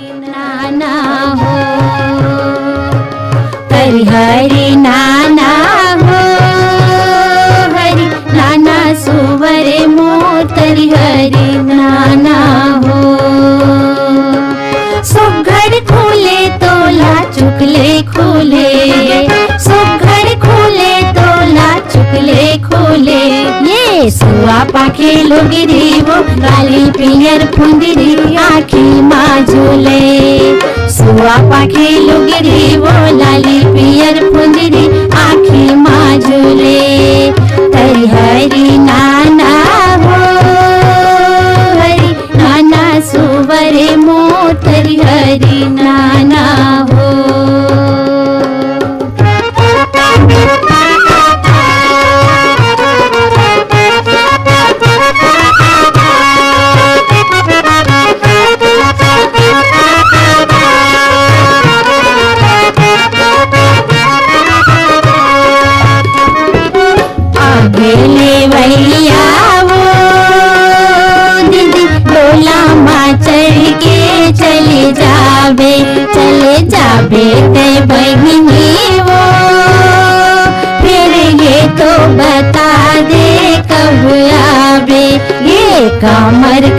नाना हो हरि हरि नाना हो हरि नाना सुवरे मोत हरि हरि नाना हो सुघड़ खोले तोला चुकले खोले सुघड़ खोले तोला चुकले खोले ये सुआ पाखे लोगिरी वो काली पियर फुंदरी आखी माजुले सुआ पाखे लोगिरी वो लाली पियर फुंदरी आखी माजुले हरि हरि नाना हो हरि नाना सुवरे मोत हरि हरि नाना हो गेले भैया वो दीदी डोला माँ चढ़ के चले जाबे ते बहिनी वो फिर ये तो बता दे कब आबे ये कमर